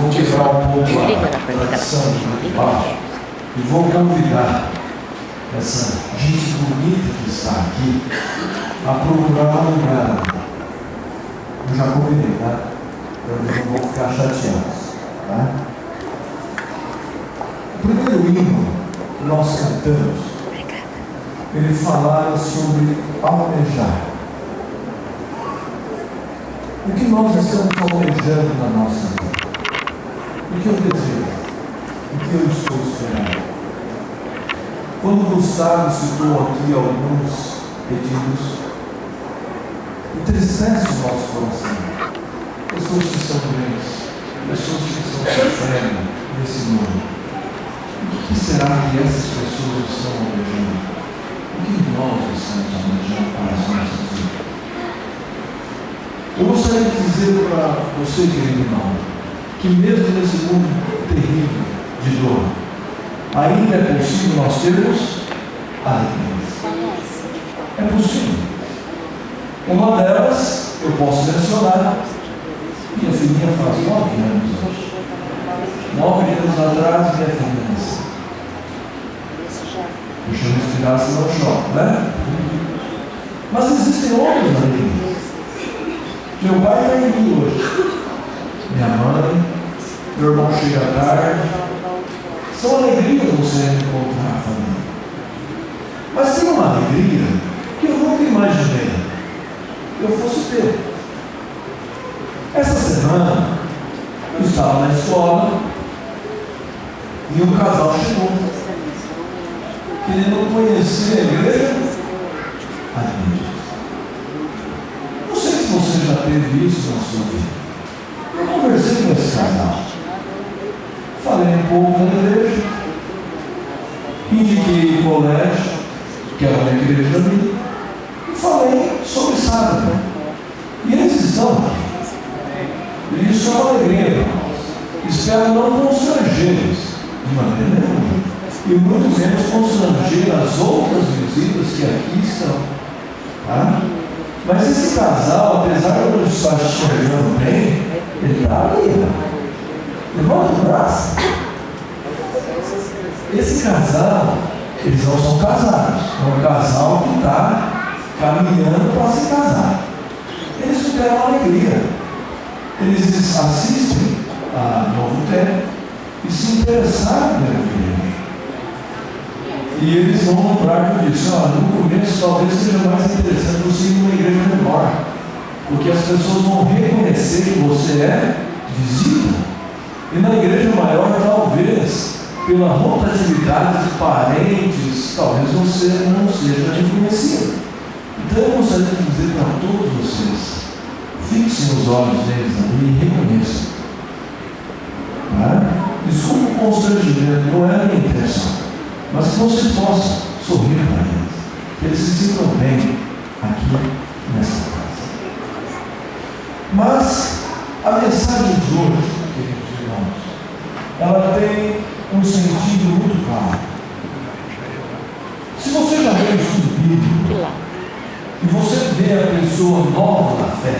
vou quebrar um pouco a tradição de baixo e vou convidar essa gente bonita que está aqui a procurar um lugar. Eu já combinei, tá? Eu não vou ficar chateado, tá? O primeiro hino que nós cantamos, ele falava sobre almejar. O que nós estamos almejando na nossa vida? O que eu desejo? O que eu estou esperando? Quando Gustavo citou aqui alguns pedidos, entristece o nosso coração. Pessoas que estão doentes, pessoas que estão sofrendo nesse mundo. O que será que essas pessoas estão almejando? O que nós estamos almejando para as nossas vidas? Eu gostaria de dizer para você, querido irmão, que mesmo nesse mundo terrível de dor, ainda é possível nós termos alegria. É possível. Uma delas, eu posso mencionar, minha filhinha faz 9 anos hoje. 9 anos atrás, minha filhinha nasceu. Deixa eu respirar, senão eu choro, né? Mas existem outras alegrias. Meu pai está indo hoje. Minha mãe, meu irmão chega tarde. São alegrias você encontrar a família. Mas tem uma alegria que eu nunca imaginei que eu fosse ter. Essa semana, eu estava na escola e um casal chegou, querendo conhecer a igreja. Não sei se você já teve isso na sua vida. Eu conversei com esse casal, falei um pouco da igreja, indiquei o colégio, que era uma igreja minha, e falei sobre sábado. E eles estão aqui. E isso é uma alegria para nós. Espero não constrangê-los de maneira nenhuma. E muito menos constranger as outras visitas que aqui estão. Tá? Mas esse casal, apesar de eu não estar enxergando bem, ele está ali. Levanta o braço. Esse casal, eles não são casados. É um casal que está caminhando para se casar. Eles tiveram uma alegria. Eles assistem a Novo Tempo e se interessaram pela igreja. E eles vão lembrar que eu disse, no começo talvez seja mais interessante você ir numa igreja menor, porque as pessoas vão reconhecer que você é visível. E na igreja maior, talvez, pela rotatividade de parentes, talvez você não seja reconhecido. Então eu gostaria de dizer para todos vocês, fixem os olhos deles ali e reconheçam. Tá? Desculpe o constrangimento, não é a minha intenção. Mas que vocês possam sorrir para eles, que eles se sintam bem aqui nessa casa. Mas a mensagem de hoje, queridos irmãos, ela tem um sentido muito claro. Se você já leu o estudo bíblico e você vê a pessoa nova na fé,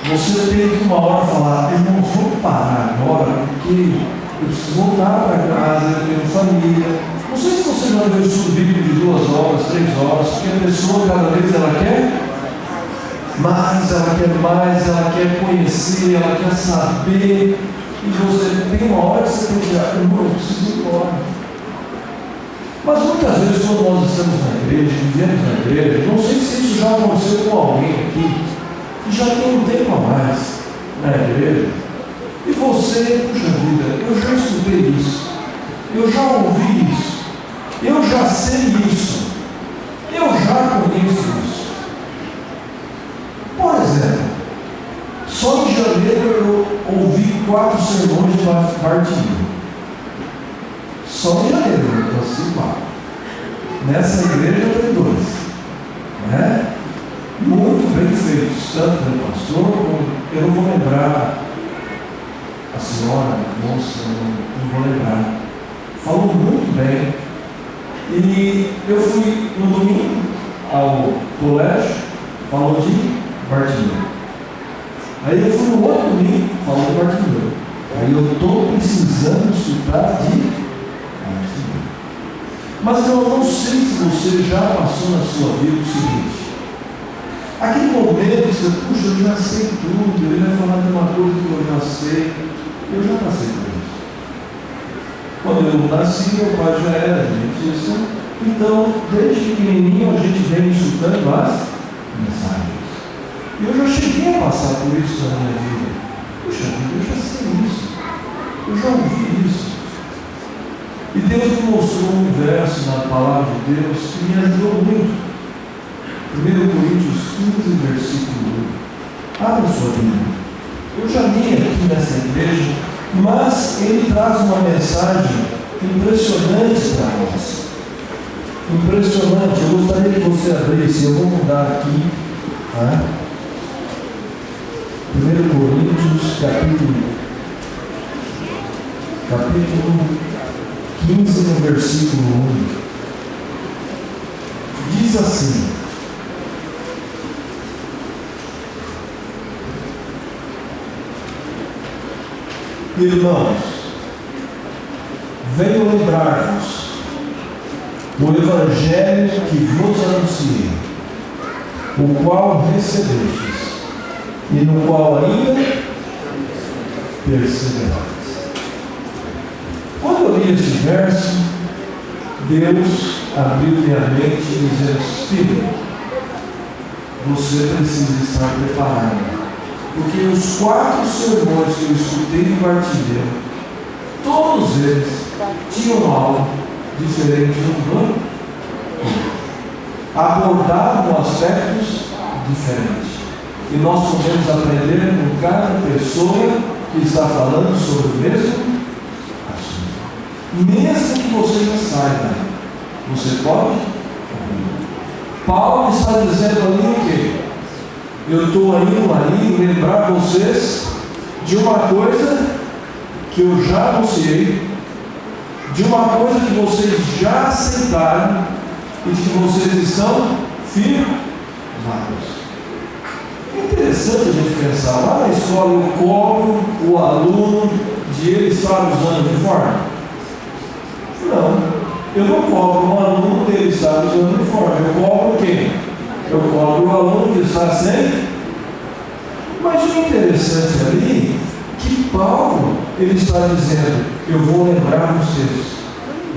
você tem que uma hora falar, irmãos, vamos parar agora, porque eu preciso voltar para casa, eu tenho família. Não sei se você já leu o estudo bíblico de 2 horas, 3 horas, porque a pessoa cada vez ela quer mais, ela quer conhecer, ela quer saber. E você tem uma hora que você tem que dizer, irmão, eu preciso ir embora. Mas muitas vezes quando nós estamos na igreja, vivemos na igreja, não sei se isso já aconteceu com alguém aqui, que já tem um tempo a mais na igreja. E você, puxa vida, eu já escutei isso, eu já ouvi isso, eu já sei isso, eu já conheço isso. Por exemplo, só em janeiro eu ouvi 4 sermões de partilha. Só em janeiro eu assisti 4. Nessa igreja tem 2. Né? Muito bem feitos, tanto pelo pastor, como eu não vou lembrar. A senhora, a moça, não vou lembrar, falou muito bem. E eu fui no domingo ao colégio, falou de partilha. Aí eu fui no outro domingo, falou do Bartimeu. Aí eu estou precisando estudar de Bartimeu. Mas eu não sei se você já passou na sua vida o seguinte: aquele momento que você, puxa, eu já sei tudo, ele vai falar de uma coisa que eu já sei. Eu já passei por isso. Quando eu nasci, meu pai já era adventista. Então, desde pequenininho, a gente vem estudando as mensagens. E eu já cheguei a passar por isso na minha vida. Puxa vida, eu já sei isso. Eu já ouvi isso. E Deus me mostrou um verso na palavra de Deus que me ajudou muito. 1 Coríntios 15, versículo 1. Abra sua Bíblia. Eu já li aqui nessa igreja, mas ele traz uma mensagem impressionante para nós. Impressionante. Eu gostaria que você abrisse. Eu vou mudar aqui. Tá? 1 Coríntios, capítulo 15, no versículo 1. Diz assim: irmãos, venho lembrar-vos o Evangelho que vos anunciei, o qual recebestes, e no qual ainda perseverais. Quando eu li este verso, Deus abriu minha mente dizendo: filho, você precisa estar preparado. Porque os 4 sermões que eu escutei de Bartimeu, todos eles tinham algo diferente um do outro, abordavam aspectos diferentes. E nós podemos aprender com cada pessoa que está falando sobre o mesmo assunto. Mesmo que você não saiba, você pode. Paulo está dizendo ali o quê? Eu estou indo ali lembrar vocês de uma coisa que eu já anunciei, de uma coisa que vocês já aceitaram e de que vocês estão firmados. É interessante a gente pensar. Lá na escola eu cobro o aluno de ele estar usando uniforme? Não. Eu não cobro um aluno dele estar usando uniforme. Eu cobro quem? Eu cobro o aluno que está sem. Mas o interessante ali, que Paulo, ele está dizendo: eu vou lembrar vocês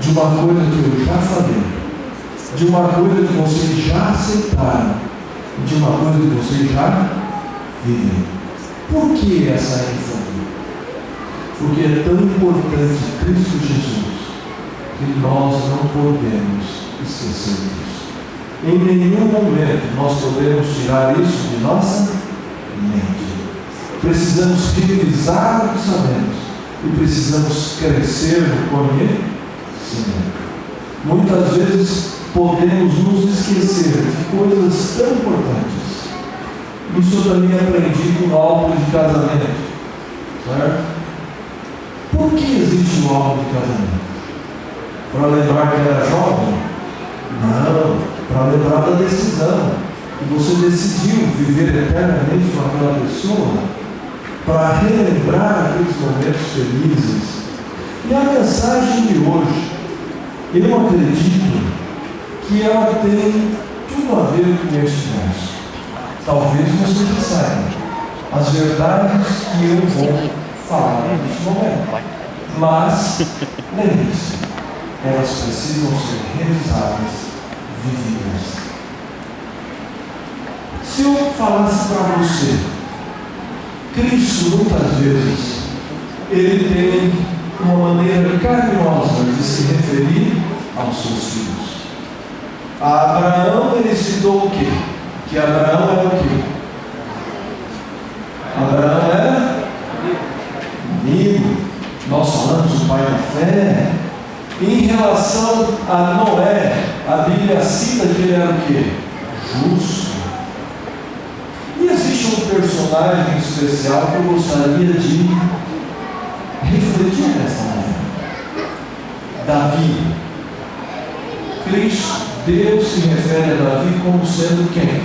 de uma coisa que eu já falei, de uma coisa que vocês já aceitaram, de uma coisa que vocês já viveram. Por que essa ênfase? Porque é tão importante Cristo Jesus que nós não podemos esquecer disso. Em nenhum momento nós podemos tirar isso de nossa mente. Precisamos revisar o que sabemos e precisamos crescer no conhecimento. Muitas vezes podemos nos esquecer de coisas tão importantes. Isso eu também aprendi com o álbum de casamento, certo? Por que existe um álbum de casamento? Para lembrar que era jovem? Não, para lembrar da decisão. E você decidiu viver eternamente com aquela pessoa, para relembrar aqueles momentos felizes. E a mensagem de hoje, eu acredito que ela tem tudo a ver com este verso. Talvez você já saiba as verdades que eu vou falar neste momento. Mas, lembre-se, elas precisam ser revisadas, vividas. Se eu falasse para você, Cristo muitas vezes, ele tem uma maneira carinhosa de se referir aos seus filhos. A Abraão ele citou o quê? Que Abraão era o quê? Abraão era amigo. Nós falamos do pai da fé. Em relação a Noé, a Bíblia cita que ele era o quê? Justo. E existe um personagem especial que eu gostaria de refletir nessa manhã. Davi. Cristo, Deus se refere a Davi como sendo quem?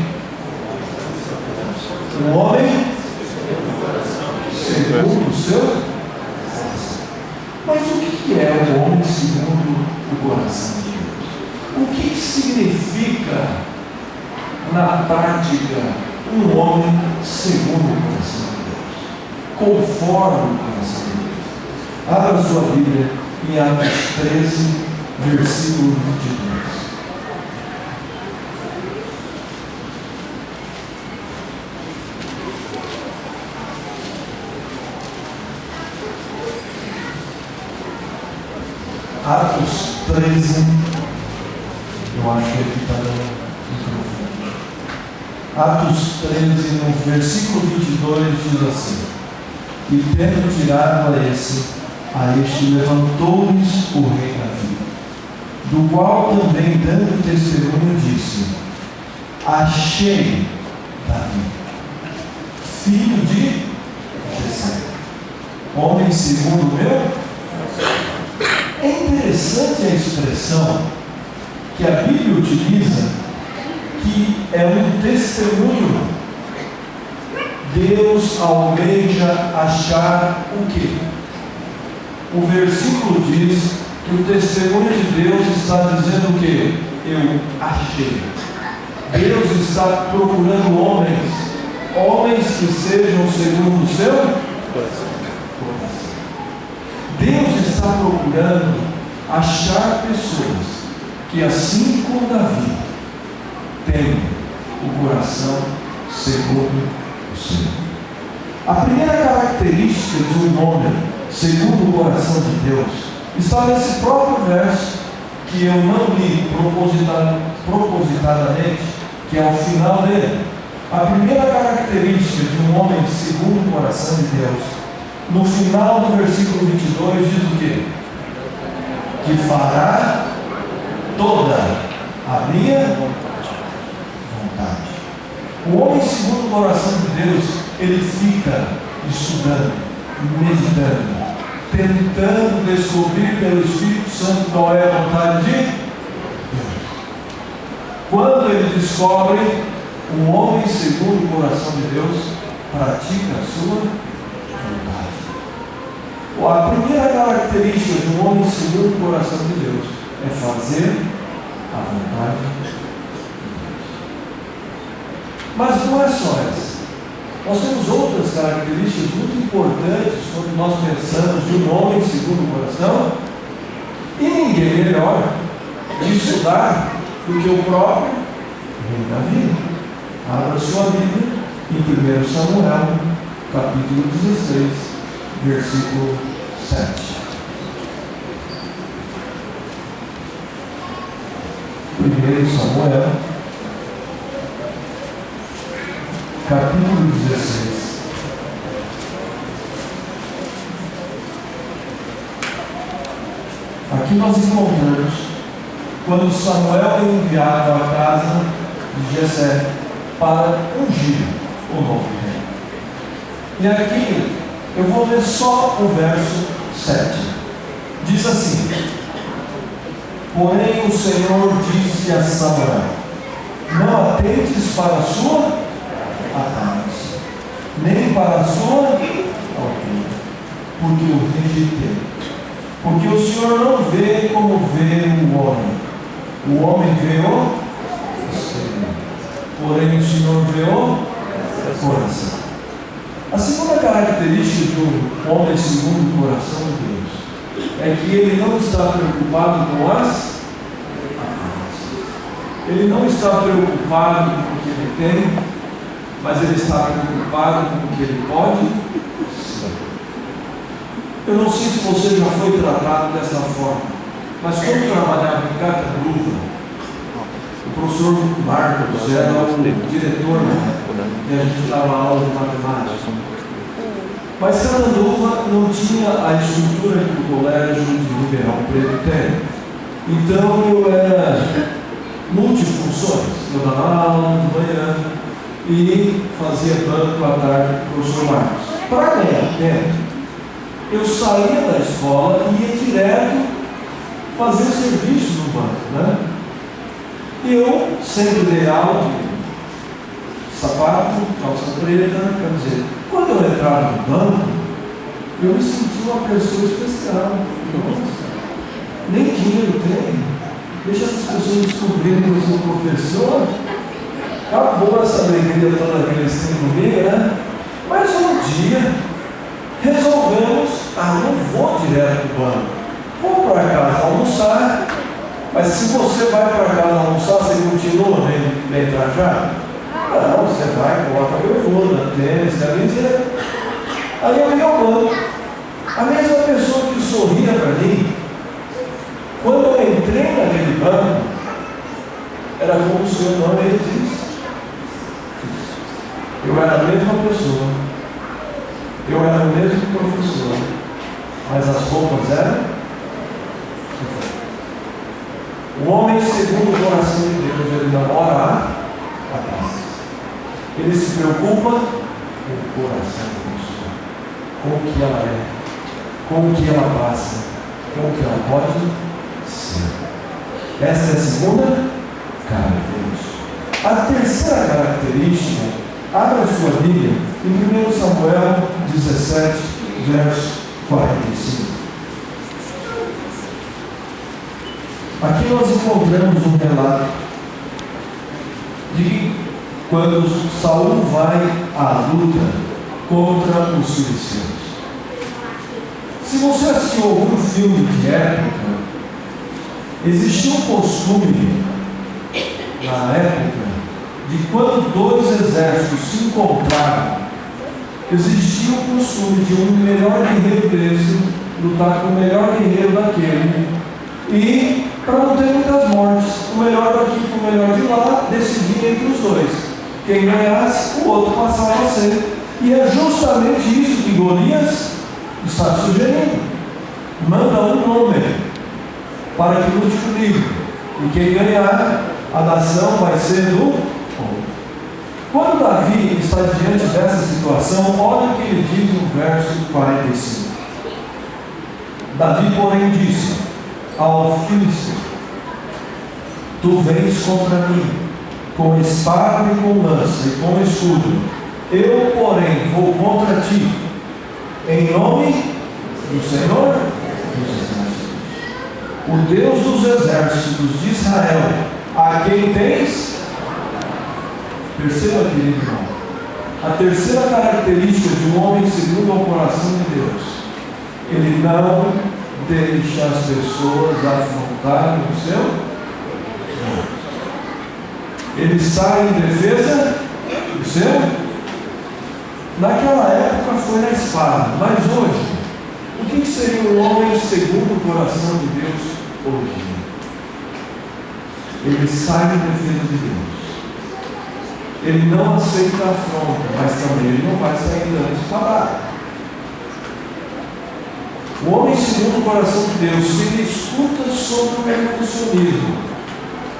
Um homem segundo o seu coração. Mas o que é o homem segundo o coração de Deus? O que significa, na prática, um homem segundo o coração de Deus? Conforme o coração de Deus. Abra sua Bíblia em Atos 13, versículo 22. Atos 13, eu acho que aqui está no microfone. Atos 13, no versículo 22, diz assim: E tendo tirado a este levantou-lhes o rei Davi, do qual também dando testemunho disse: Achei Davi, filho de Jessé, homem segundo o meu. É interessante a expressão que a Bíblia utiliza, que é um testemunho. Deus almeja achar o quê? O versículo diz que o testemunho de Deus está dizendo o quê? Eu achei. Deus está procurando homens que sejam segundo o seu coração. Deus está procurando achar pessoas que, assim como Davi, têm o coração segundo o seu. A primeira característica de um homem segundo o coração de Deus está nesse próprio verso, que eu não li propositadamente, que é o final dele. A primeira característica de um homem segundo o coração de Deus, no final do versículo 22, diz o quê? Que fará toda a minha vontade. O homem segundo o coração de Deus, ele fica estudando, meditando, tentando descobrir pelo Espírito Santo qual é a vontade de Deus. Quando ele descobre, um homem segundo o coração de Deus pratica a sua vontade. A primeira característica de um homem segundo o coração de Deus é fazer a vontade de Deus. Mas não é só essa. Nós temos outras características muito importantes quando nós pensamos de um homem segundo o coração, e ninguém melhor de estudar do que o próprio rei Davi. Abra sua Bíblia em 1 Samuel, capítulo 16, versículo 7. 1 Samuel, capítulo 16. Aqui nós encontramos quando Samuel é enviado à casa de Jessé para ungir o novo rei. E aqui eu vou ler só o verso 7. Diz assim: Porém o Senhor disse a Samuel: Não atentes para a sua aparência, nem para a sua altura, porque o rejeitei. Porque o Senhor não vê como vê o homem vê o exterior, porém o Senhor vê o coração. A segunda característica de um homem segundo o coração de Deus é que ele não está preocupado com as aparências. Ele não está preocupado com o que ele tem, mas ele está preocupado com o que ele pode ser. Eu não sei se você já foi tratado dessa forma, mas quando trabalhava em Cataruva, o professor Marcos era o diretor na época, e a gente dava aula de matemática. Mas Cataruva não tinha a estrutura que o colégio de Ribeirão Preto tem. Então eu era multifunções. Eu dava aula de manhã e fazia banco à tarde com o professor Marcos. Para ganhar tempo, eu saía da escola e ia direto fazer serviço no banco, né? E eu sempre dei aula de sapato, calça preta, camiseta. Quando eu entrava no banco, Eu me senti uma pessoa especial. Nossa, nem dinheiro tem. Deixa essas pessoas descobrirem que eu sou professor. Acabou essa alegria toda que eles têm comigo, né? Mas um dia resolvemos, não vou direto para o banco, vou para casa almoçar. Mas se você vai para casa almoçar, você continua bem trajado? Não, você vai, coloca a bermuda, tênis, camiseta. Aí eu ia ao banco. A mesma pessoa que sorria para mim, quando eu entrei naquele banco, era como se eu não existisse. Eu era a mesma pessoa, eu era o mesmo professor, mas as roupas eram. O homem segundo o coração de Deus, ele namora a paz. Ele se preocupa com o coração da pessoa, com o que ela é, com o que ela passa, com o que ela pode ser. Essa é a segunda característica. A terceira característica, abra sua Bíblia em 1 Samuel 17, verso 45. Aqui nós encontramos um relato de quando Saul vai à luta contra os filisteus. Se você assistiu algum filme de época, existia um costume na época de quando dois exércitos se encontravam, existia o costume de um melhor guerreiro desse lutar com o melhor guerreiro daquele, e para não ter muitas mortes, o melhor daqui com o melhor de lá, decidia entre os dois. Quem ganhasse, o outro passava a ser. E é justamente isso que Golias está sugerindo. Manda um nome para que lute comigo, e quem ganhar, a nação vai ser do outro. Quando Davi está diante dessa situação, olha o que ele diz no verso 45. Davi, porém, disse ao filisteu: tu vens contra mim com espada e com lança e com escudo, eu, porém, vou contra ti em nome do Senhor dos exércitos, o Deus dos exércitos de Israel, a quem tens. Perceba, querido irmão, a terceira característica de um homem segundo o coração de Deus: ele não deixa as pessoas afrontarem o seu Deus. Ele sai em defesa do seu. Naquela época foi na espada, mas hoje, o que seria um homem segundo o coração de Deus hoje? Ele sai em defesa de Deus. Ele não aceita a afronta, mas também ele não vai sair dando espadada. O homem segundo o coração de Deus, se ele escuta sobre o evolucionismo,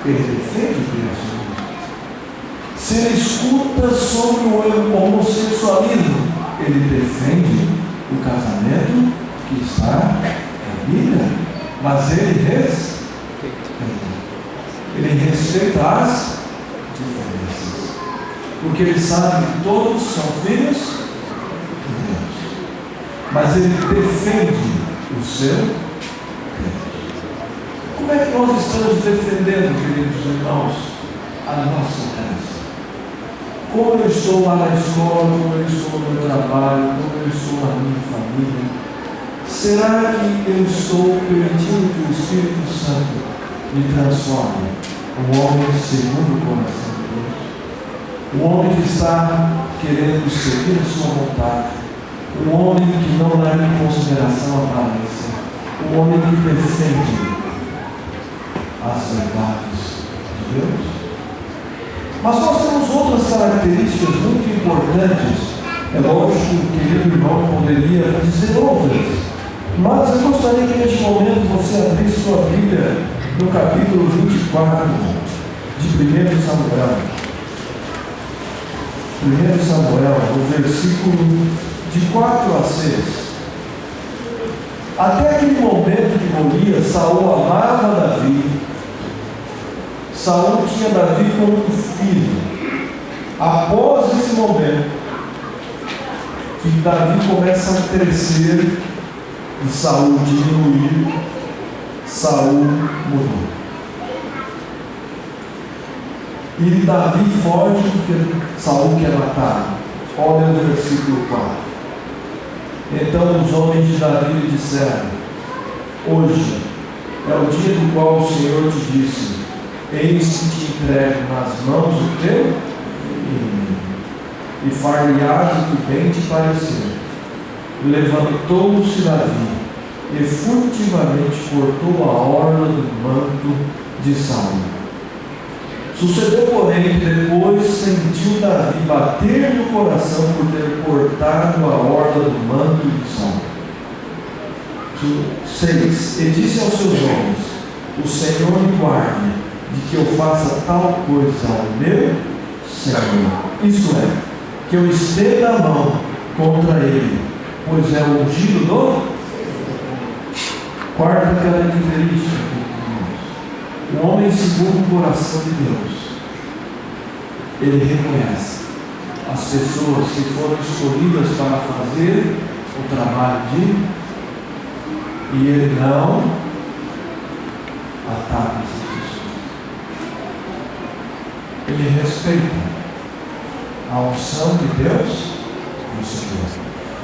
ele defende o criacionismo. Se ele escuta sobre o homossexualismo, ele defende o casamento que está em Bíblia, mas ele respeita as diferenças, porque ele sabe que todos são filhos de Deus, mas ele defende o seu Deus. Como é que nós estamos defendendo, queridos irmãos, a nossa casa? Como eu estou lá na escola, como eu estou no meu trabalho, como eu estou na minha família? Será que eu estou permitindo que o Espírito Santo me transforme um homem segundo o coração de Deus? Um homem que está querendo seguir a sua vontade, um homem que não leva em consideração a aparência, um homem que defende as verdades de Deus. Mas nós temos outras características muito importantes. É lógico que o querido irmão poderia dizer outras, mas eu gostaria que neste momento você abrisse sua Bíblia no capítulo 24 de 1 Samuel. 1 Samuel, no versículo de 4 a 6. Até aquele momento de Golias, Saul amava Davi. Saul tinha Davi como um filho. Após esse momento, que Davi começa a crescer e Saul diminuir, Saul mudou. E Davi foge porque Saul quer matar. Olha o versículo 4. Então os homens de Davi lhe disseram: hoje é o dia do qual o Senhor te disse: eis que te entrego nas mãos do teu inimigo, e far-lhe-ás o que bem te parecer. Levantou-se Davi e furtivamente cortou a orla do manto de Saul. Sucedeu, porém, que depois sentiu Davi bater no coração por ter cortado a orla do manto de Saul. 6. E disse aos seus homens: o Senhor me guarde de que eu faça tal coisa ao meu Senhor. Isto é, que eu estenda a mão contra ele, pois é o ungido do. Quarta característica: o homem segundo o coração de Deus, ele reconhece as pessoas que foram escolhidas para fazer o trabalho e ele não ataca essas pessoas. Ele respeita a unção de Deus no Senhor.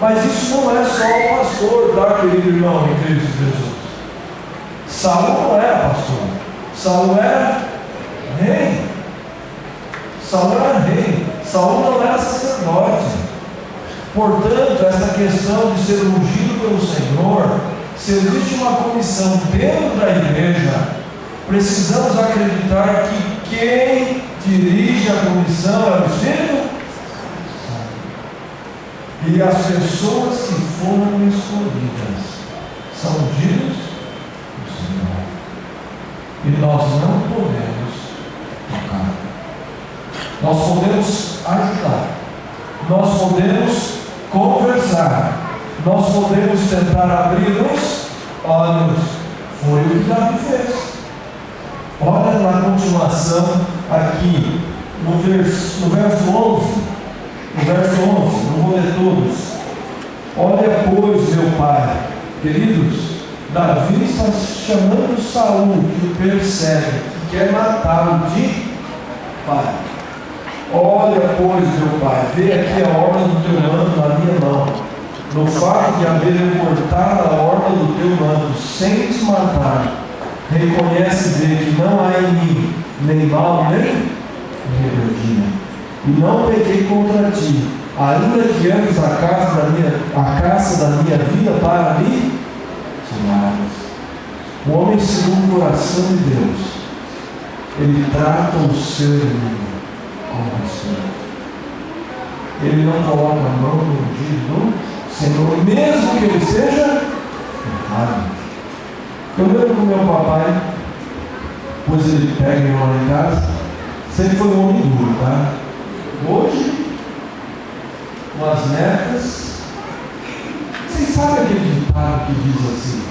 Mas isso não é só o pastor, tá, querido irmão, em Cristo Jesus. Saul não era pastor, Saul era rei. Saul era rei, Saul não era sacerdote. Portanto, essa questão de ser ungido pelo Senhor, se existe uma comissão dentro da igreja, precisamos acreditar que quem dirige a comissão é o Espírito Santo. E as pessoas que foram escolhidas são ungidos do Senhor. E nós não podemos tocar. Nós podemos ajudar. Nós podemos conversar. Nós podemos tentar abrir os olhos. Foi o que Davi fez. Olha na continuação aqui, no verso 11. No verso 11, não vou ler todos. Olha, pois, meu pai. Queridos, Davi está chamando Saul, que o persegue, que quer matá-lo de pai. Olha, pois, meu pai, vê aqui a orla do teu manto na minha mão. No fato de haver cortado a orla do teu manto sem te matar, reconhece e vê que não há em mim nem mal nem rebeldia. E não pequei contra ti, ainda que antes a caça da minha vida para me tirares. O homem segundo o coração de Deus, ele trata o seu inimigo com respeito. Ele não coloca a mão no ungido do Senhor, mesmo que ele seja errado. Eu lembro com meu papai, pois ele pega e lá em casa, sempre foi um homem duro, tá? Hoje, com as netas, vocês sabem aquele ditado que diz assim,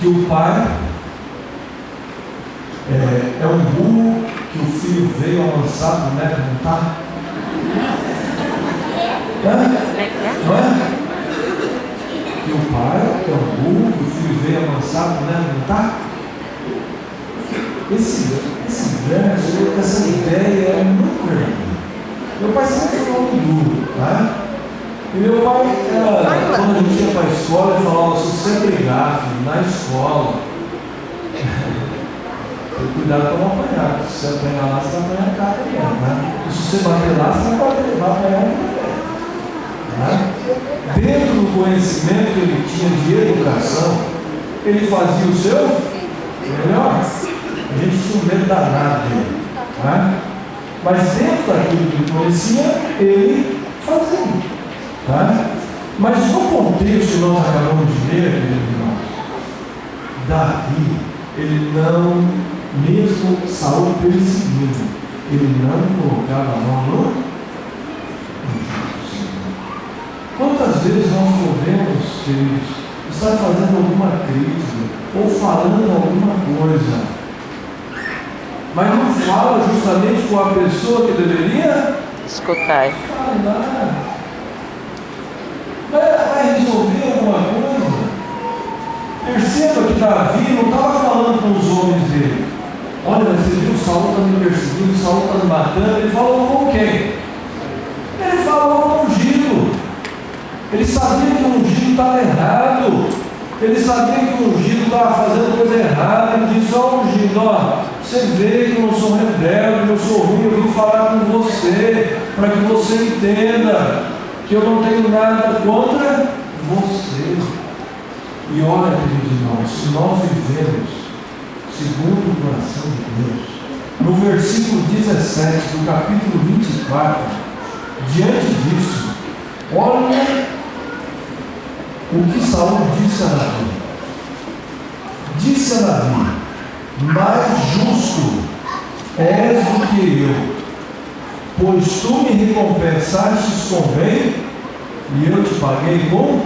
que o pai é um burro que o filho veio amansar para o neto montar? Não é? Que o pai é um burro que o filho veio amansar para o neto montar? Esse verso, essa ideia é muito grande. Meu pai sempre foi um homem duro, tá? E meu pai, quando a gente ia para a escola, ele falava: se você brigar, filho, na escola, tem cuidado para não apanhar. Se você apanhar lá, você vai apanhar a cara também, né? E se você bater lá, você vai apanhar também. Tá? Dentro do conhecimento que ele tinha de educação, ele fazia o seu melhor. A gente tinha um medo danado dele. Tá? Mas dentro daquilo que ele conhecia, ele fazia. Tá? Mas no contexto que nós acabamos de ler, irmãos, Davi, ele não, mesmo Saul perseguindo, ele não colocava a mão no Quantas vezes nós podemos, queridos, estar fazendo alguma crítica ou falando alguma coisa, mas não fala justamente com a pessoa que deveria escutar. falar. Davi não estava falando com os homens dele. Olha, você viu, Saul está me perseguindo, Saul está me matando. Ele falou com quem? Ele falou com o ungido. Ele sabia que o ungido estava errado. Ele sabia que o ungido estava fazendo coisa errada. Ele disse: ó, ungido, ó, você vê que eu não sou rebelde, eu sou ruim, eu vim falar com você, para que você entenda que eu não tenho nada contra você. E olha, queridos irmãos, se nós vivemos segundo o coração de Deus, no versículo 17 do capítulo 24, diante disso, olha o que Saul disse a Davi. Disse a Davi: mais justo és do que eu, pois tu me recompensastes com bem, e eu te paguei com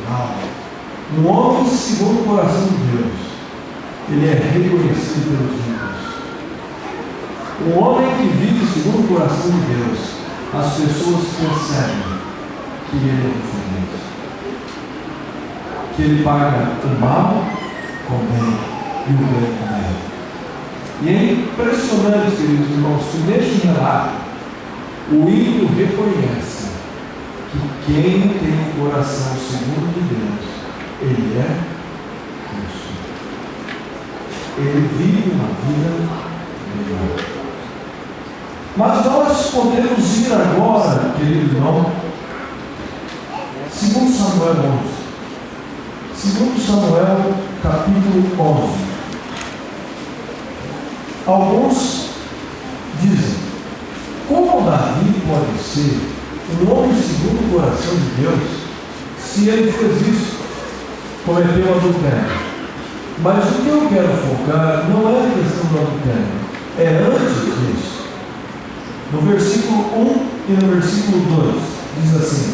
mal. Um homem segundo o coração de Deus, ele é reconhecido pelos ímpios. Um homem que vive segundo o coração de Deus, as pessoas percebem que ele é diferente, que ele paga o mal com bem e o bem com bem. E é impressionante, queridos irmãos, que neste relato o ímpio reconhece que quem tem o coração segundo de Deus, ele é justo. Ele vive uma vida melhor. Mas nós podemos ir agora, querido irmão, segundo Samuel 11. Segundo Samuel, capítulo 11. Alguns dizem: como Davi pode ser um homem segundo o coração de Deus se ele fez isso, cometeu adultério? Mas o que eu quero focar não é a questão do adultério, é antes disso. No versículo 1 e no versículo 2, diz assim: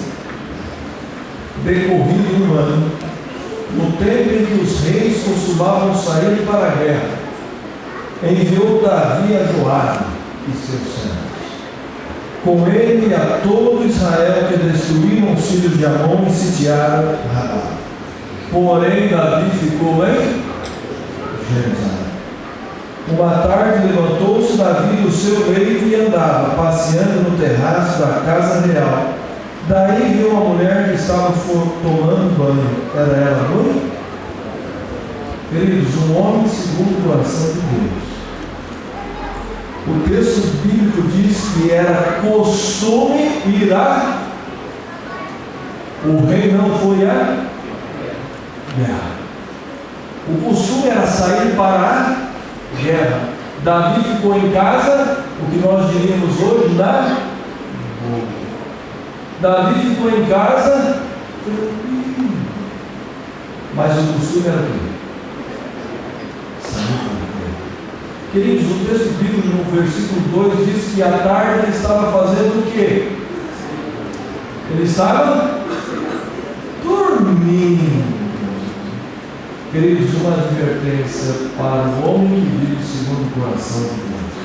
decorrido um ano, no tempo em que os reis costumavam sair para a guerra, enviou Davi a Joabe e seus servos, com ele a todo Israel, que destruíram os filhos de Amon e sitiaram Rabá. Porém Davi ficou em Jerusalém. Uma tarde levantou-se Davi do seu leito e andava, passeando no terraço da casa real. Daí viu uma mulher que estava tomando banho. Era ela mãe? Queridos, um homem segundo o coração de Deus. O texto bíblico diz que era costume ir a... O rei não foi a guerra. O costume era sair para a guerra. Davi ficou em casa, o que nós diríamos hoje, na boa. Davi ficou em casa, mas o costume era o quê? Sair para a guerra. Queridos, o texto bíblico no versículo 2 diz que à tarde ele estava fazendo o quê? Ele estava dormindo. Queridos, uma advertência para o homem que vive segundo o coração de Deus: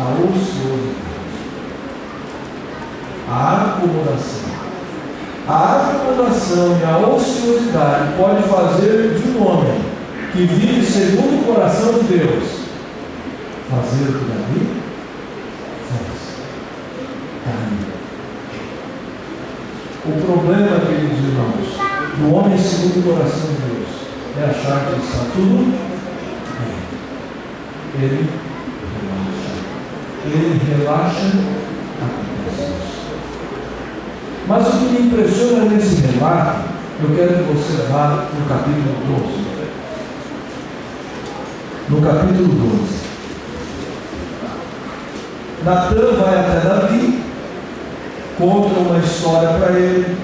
a ociosidade, a acomodação. A acomodação e a ociosidade pode fazer de um homem que vive segundo o coração de Deus fazer o que Davi fez: cair. O problema, queridos irmãos, do homem segundo o coração de Deus é achar que está tudo bem. Ele relaxa a consciência. Mas o que me impressiona nesse relato, eu quero que você vá no capítulo 12. No capítulo 12, Natan vai até Davi, conta uma história para ele,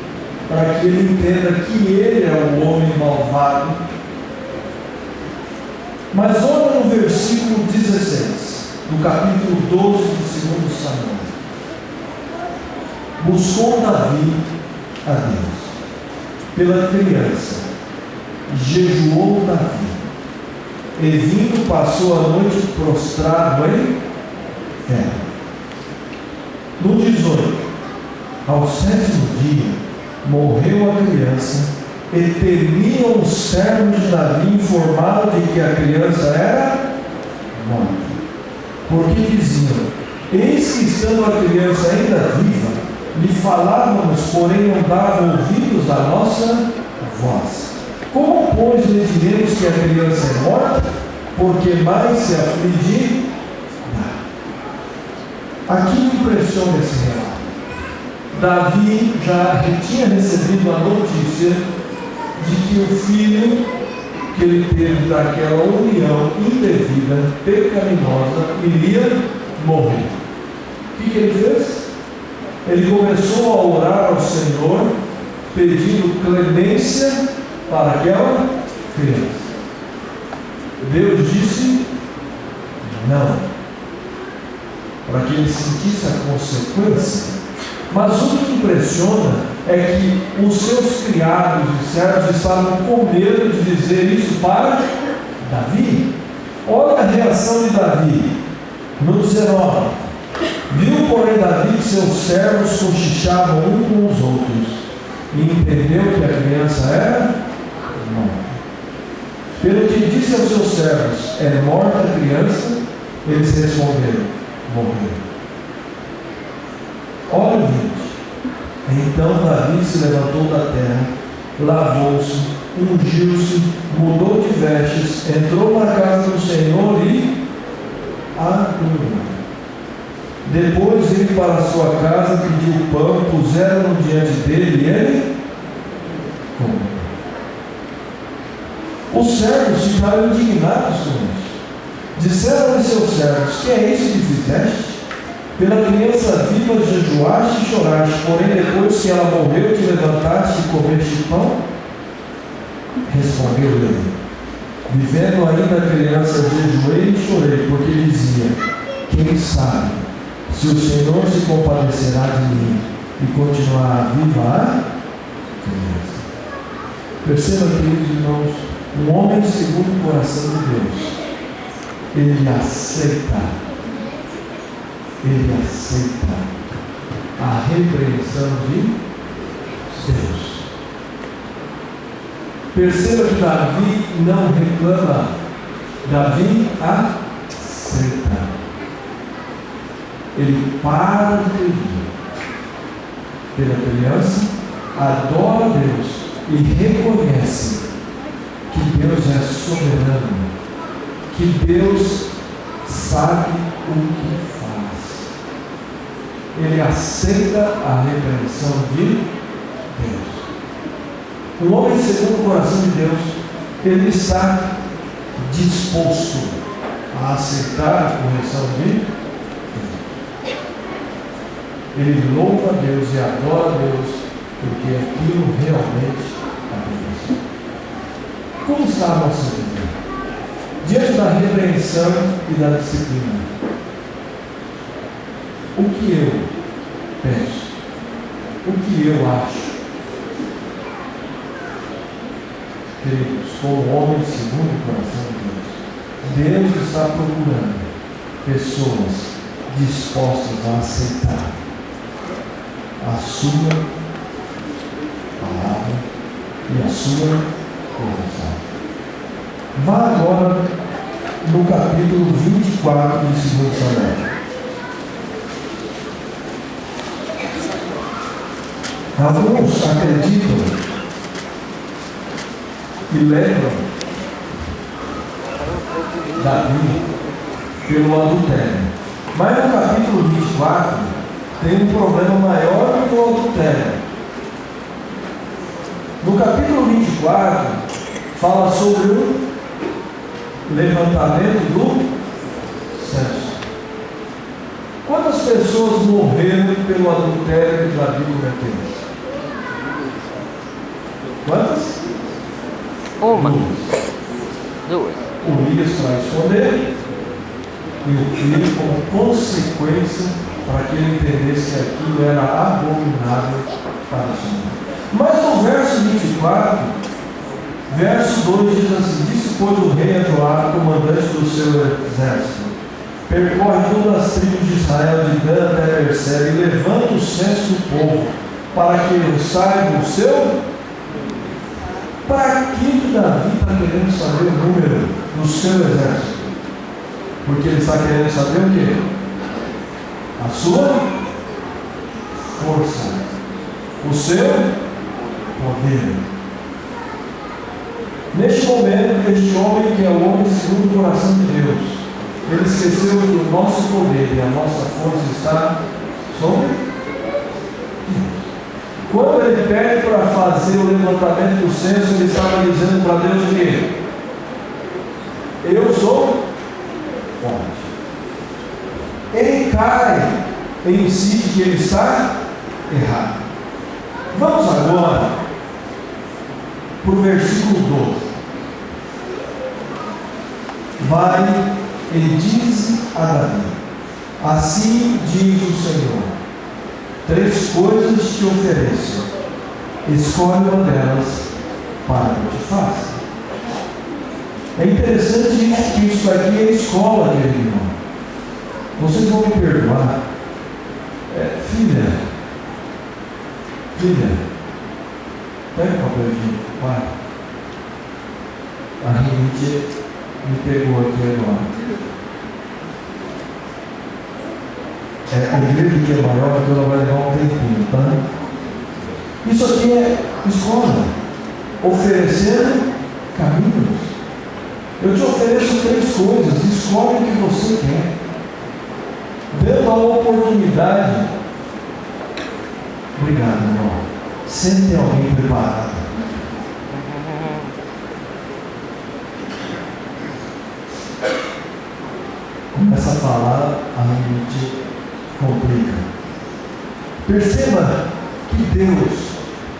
para que ele entenda que ele é o homem malvado. Mas olha no versículo 16, do capítulo 12 de 2 Samuel. Buscou Davi a Deus pela criança, jejuou Davi, e vindo passou a noite prostrado em terra. No 18, ao 7º dia, morreu a criança e temiam os servos de Davi, informados de que a criança era morta. Porque diziam: eis que estando a criança ainda viva, lhe falávamos, porém não davam ouvidos à nossa voz. Como, pois, lhe diremos que a criança é morta? Porque mais se afligirá. Aqui me impressiona esse relato. Davi já tinha recebido a notícia de que o filho que ele teve daquela união indevida, pecaminosa, iria morrer. O que ele fez? Ele começou a orar ao Senhor, pedindo clemência para aquela criança. Deus disse não, para que ele sentisse a consequência. Mas o que impressiona é que os seus criados e servos estavam com medo de dizer isso para Davi. Olha a reação de Davi no 19. Viu, porém, Davi que seus servos cochichavam uns com os outros, e entendeu que a criança era morta. Pelo que disse aos seus servos: é morta a criança? Eles responderam: morreu. Olha o 20. Então Davi se levantou da terra, lavou-se, ungiu-se, mudou de vestes, entrou na casa do Senhor e adorou. Depois veio para a sua casa, pediu pão, puseram-no diante dele e ele comeu. Os servos ficaram indignados com isso. Disseram a seus servos: que é isso que fizeste? Pela criança viva jejuaste e choraste, porém depois que ela morreu te levantaste e comeste pão? Respondeu ele: vivendo ainda a criança jejuei e chorei, porque dizia: quem sabe se o Senhor se compadecerá de mim e continuará viva a criança. Perceba, queridos irmãos, um homem segundo o coração de Deus, ele aceita a repreensão de Deus. Perceba que Davi não reclama, Davi aceita. Ele para de pedir pela criança, adora a Deus e reconhece que Deus é soberano, que Deus sabe o que faz. Ele aceita a repreensão de Deus. Um homem segundo o coração de Deus, ele está disposto a aceitar a correção de Deus. Ele louva a Deus e adora a Deus, porque aquilo realmente aconteceu. Como está a nossa vida? Diante da repreensão e da disciplina, o que eu penso? O que eu acho? Queridos, como homem segundo o coração de Deus, Deus está procurando pessoas dispostas a aceitar a sua palavra e a sua correção. Vá agora no capítulo 24 de 2 Samuel. Alguns acreditam e lembram Davi pelo adultério. Mas no capítulo 24 tem um problema maior do que o adultério. No capítulo 24 fala sobre o levantamento do censo. Quantas pessoas morreram pelo adultério que Davi cometeu? Quantas? Uma. Duas. Urias para esconder e o filho como consequência para que ele entendesse que aquilo era abominável para o Senhor. Mas no verso 24, verso 2 diz assim: disse pois o rei a Joabe, comandante do seu exército: percorre todas as tribos de Israel, de Dan até Berseba, e levanta o censo do povo, para que eles saibam o seu Davi está querendo saber o número do seu exército? Porque ele está querendo saber o quê? A sua força, o seu poder. Neste momento, este homem, que é o homem segundo o coração de Deus, ele esqueceu que o nosso poder e a nossa força está sobre Deus. Quando ele pede para fazer o levantamento do censo, ele estava dizendo para Deus o quê? Eu sou forte. Ele cai em si que ele está errado. Vamos agora para o versículo 12. Vai e diz a Davi: assim diz o Senhor, 3 coisas te ofereço, escolhe uma delas para que te faça. É interessante que isso aqui é escola, querido irmão. Vocês vão me perdoar. Filha, pega o papel de pai. A rinite me pegou aqui agora. A igreja que é maior, então ela vai levar um tempinho, tá? Isso aqui é escola, oferecendo caminhos. Eu te ofereço 3 coisas, escolhe o que você quer. Dando a oportunidade. Obrigado, irmão. Sempre tem alguém preparado. Começa a falar, a gente complica. Perceba que Deus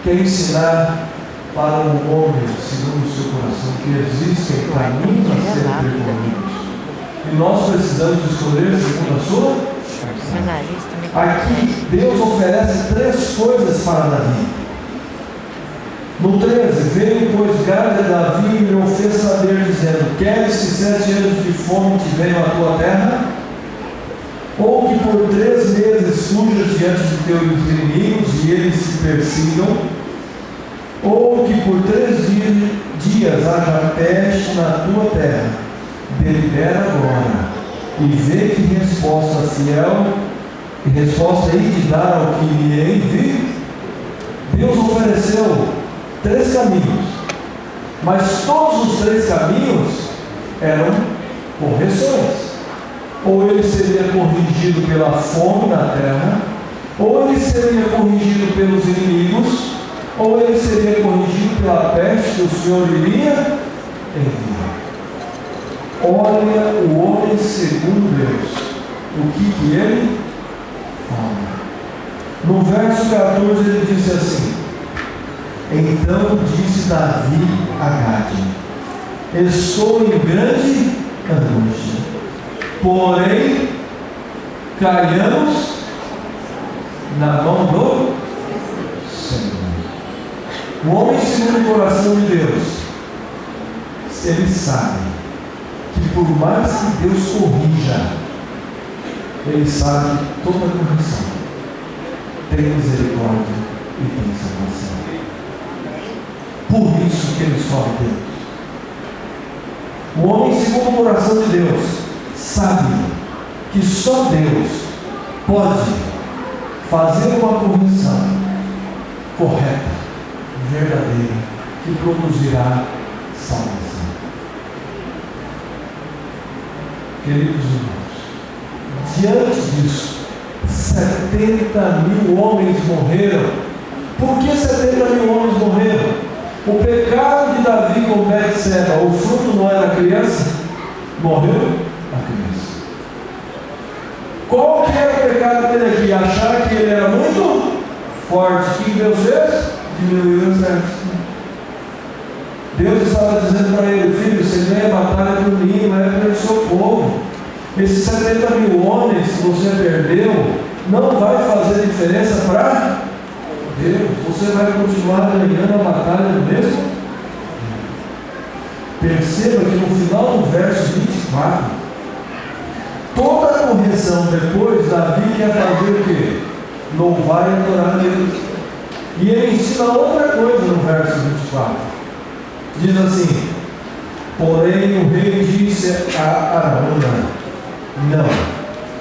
quer ensinar para um homem, segundo o seu coração, que existem caminhos a serem percorridos. E nós precisamos escolher segundo a sua. Aqui Deus oferece 3 coisas para Davi. No 13, veio pois Gade a Davi e me fez saber, dizendo: queres que 7 anos de fome te venham à tua terra? Ou que por 3 meses fujas diante de teus inimigos e eles se persigam? Ou que por 3 dias haja peste na tua terra? Delibera agora e vê que resposta fiel e resposta hei de dar ao que me envie. Deus ofereceu 3 caminhos, mas todos os 3 caminhos eram correções. Ou ele seria corrigido pela fome na terra, ou ele seria corrigido pelos inimigos, ou ele seria corrigido pela peste que o Senhor iria enviar. Olha o homem segundo Deus, o que ele fala. No verso 14 ele disse assim: então disse Davi a Gade: estou em grande angústia, porém caiamos na mão do Senhor. O homem segundo o coração de Deus, ele sabe que por mais que Deus corrija, ele sabe que toda correção tem misericórdia e tem salvação. Por isso que ele escolhe Deus. O homem segundo o coração de Deus sabe que só Deus pode fazer uma correção correta, verdadeira, que produzirá salvação. Queridos irmãos, diante disso, 70.000 homens morreram. Por que 70.000 homens morreram? O pecado de Davi com Betseba, o fruto não era a criança? Morreu a criança. Qual que era o pecado dele aqui? Achar que ele era muito forte. O que Deus fez? Diminuiu o exército. Deus estava dizendo para ele: filho, você ganha a batalha por mim, não é pelo seu povo. Esses 70.000 homens que você perdeu não vai fazer diferença para Deus. Você vai continuar ganhando a batalha do mesmo. Perceba que no final do verso 24, toda a correção depois, Davi quer fazer o quê? Louvar e adorar Deus. E ele ensina outra coisa no verso 24. Diz assim: porém o rei disse a Araúna: não,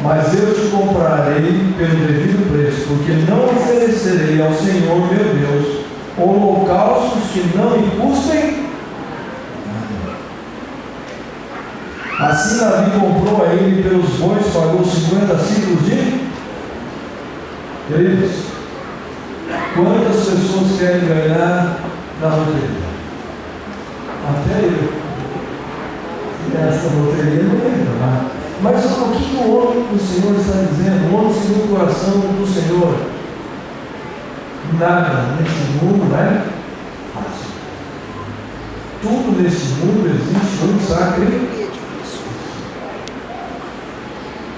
mas eu te comprarei pelo devido preço, porque não oferecerei ao Senhor meu Deus holocaustos que não me custem nada. Assim Davi comprou a ele pelos bois, pagou 50 ciclos de. Queridos, quantas pessoas querem ganhar na loteria? Até eu. Essa loteria não é ganhar. Mas o que o homem do Senhor está dizendo? O homem segundo o coração do Senhor. Nada neste mundo é fácil. Tudo neste mundo existe um sacrifício.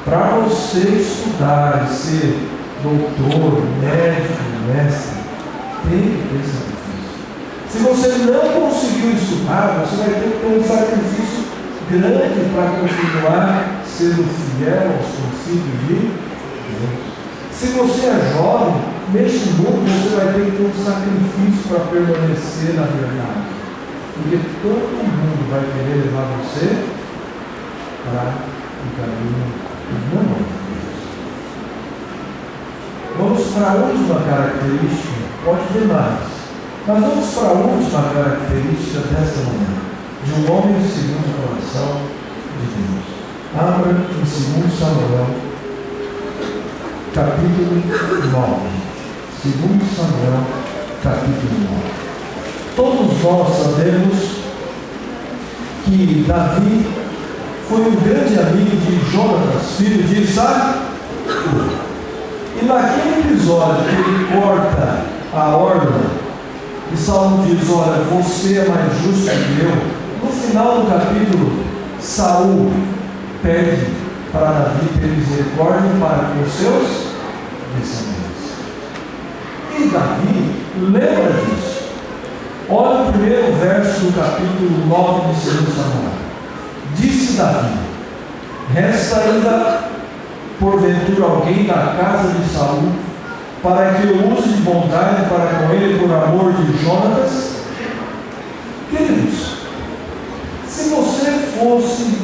Para você estudar e ser doutor, médico, mestre, tem que ter sacrifício. Se você não conseguiu estudar, você vai ter que ter um sacrifício grande para continuar sendo fiel aos princípios de Deus. Se você é jovem, neste mundo você vai ter que ter um sacrifício para permanecer na verdade. Porque todo mundo vai querer levar você para o caminho do não. Vamos para a última característica, pode ter mais, mas vamos para a última característica desta manhã, de um homem segundo o coração de Deus. Abra em 2 Samuel, capítulo 9. 2 Samuel, capítulo 9. Todos nós sabemos que Davi foi um grande amigo de Jonatas, filho de Saul. E naquele episódio que ele corta a orla, e Saul diz: olha, você é mais justo que eu. No final do capítulo, Saul pede para Davi ter misericórdia para com os seus descendentes. E Davi lembra disso. Olha o primeiro verso do capítulo 9 de 2 Samuel. Disse Davi: resta ainda porventura alguém da casa de Saul, para que eu use de bondade para com ele por amor de Jonatas? Queridos, se você fosse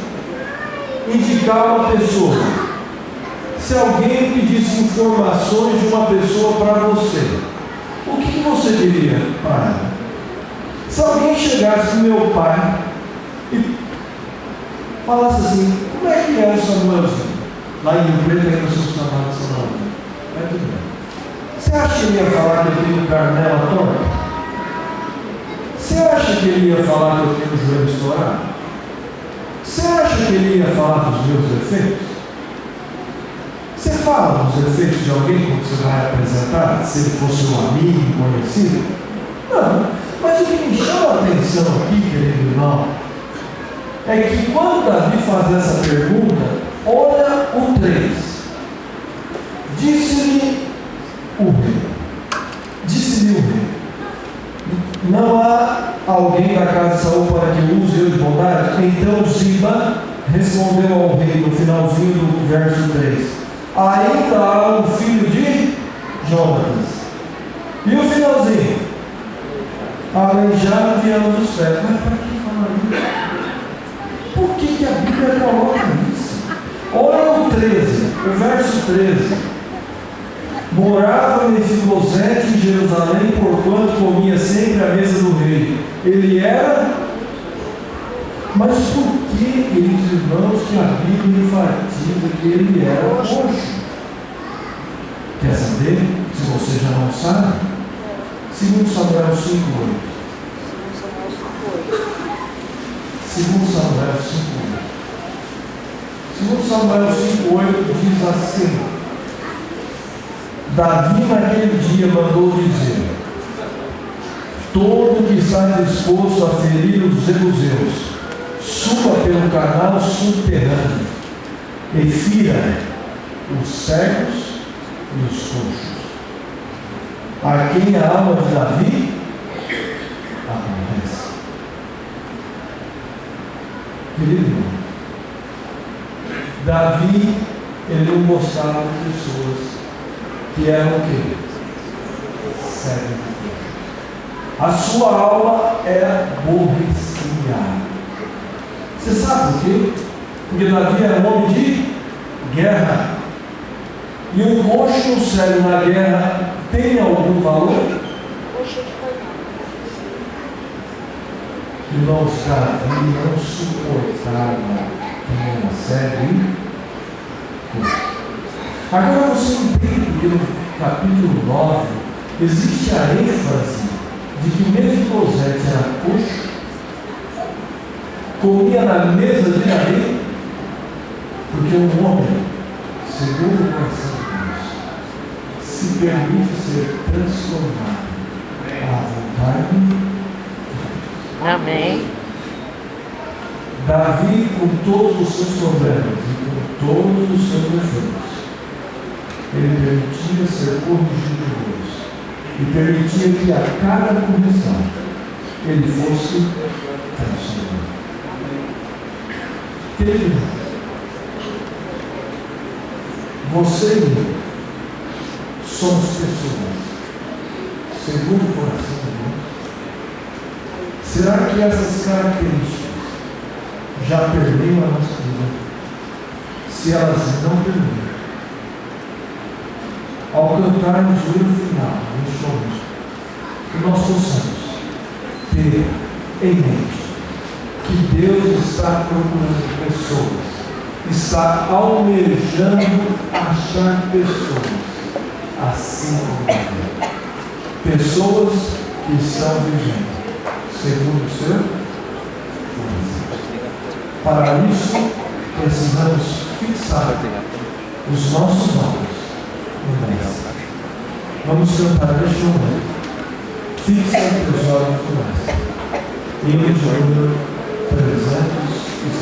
indicar uma pessoa, se alguém pedisse informações de uma pessoa para você, o que você diria para ela? Se alguém chegasse no meu pai e falasse assim: como é que é o Samuelzinho? Lá em Rio Preto, aí no seu trabalho de Samuel. É tudo bem. Você acha que ele ia falar que eu tenho carnela torta? Você acha que ele ia falar que eu tenho o joelho estourado? Você acha que ele ia falar dos meus defeitos? Você fala dos defeitos de alguém quando você vai apresentar, se ele fosse um amigo conhecido? Não. Mas o que me chama a atenção aqui, querido irmão, é que quando Davi faz essa pergunta, olha o 3. Disse-lhe o rei. Disse-lhe o rei: não há alguém da casa de Saul para que use eu de bondade? Então Ziba respondeu ao rei no finalzinho do verso 3: ainda há um filho de Jonatas. E o finalzinho: aleijado de ambos os pés. Mas para que falar isso? Por que a Bíblia coloca isso? Olha o 13, o verso 13. Morava Mefibosete em Jerusalém, porquanto comia sempre à mesa do rei. Ele era. Mas por que, queridos irmãos, que a Bíblia enfatiza que ele era coxo? Quer saber? Se você já não sabe, 2 Samuel 5:8. 2 Samuel 5:8. 2 Samuel 5:8 diz assim: Davi naquele dia mandou dizer: todo que está disposto a ferir os jebuseus, suba pelo canal subterrâneo e fira os cegos e os coxos. A quem a alma de Davi aborrece. Querido irmão, Davi, ele não gostava de pessoas que eram o quê? Cegos. A sua alma é aborrecida. Você sabe por quê? Porque Davi era um homem de guerra. E um coxo cego na guerra tem algum valor? Irmãos, Davi não suportava quem era cego e coxo. Agora você entende que no capítulo 9 existe a ênfase de que Mefibosete era coxo, comia na mesa de Davi, porque um homem, segundo o coração de Deus, se permite ser transformado à vontade de Deus. Amém. Davi, com todos os seus problemas e com todos os seus defeitos, ele permitia ser corrigido por Deus e permitia que a cada correção ele fosse transformado. Querido, você e eu somos pessoas segundo o coração de Deus. Será que essas características já permeiam a nossa vida? Se elas não permeiam, ao cantarmos o hino final, neste momento, que nós possamos ter em mente que Deus está procurando pessoas, está almejando achar pessoas assim como Deus. Pessoas que estão vivendo segundo o seu coração. Para isso, precisamos fixar os nossos olhos no Mestre. Vamos cantar neste momento. Fixa os teus olhos no Mestre. Hino de número 306.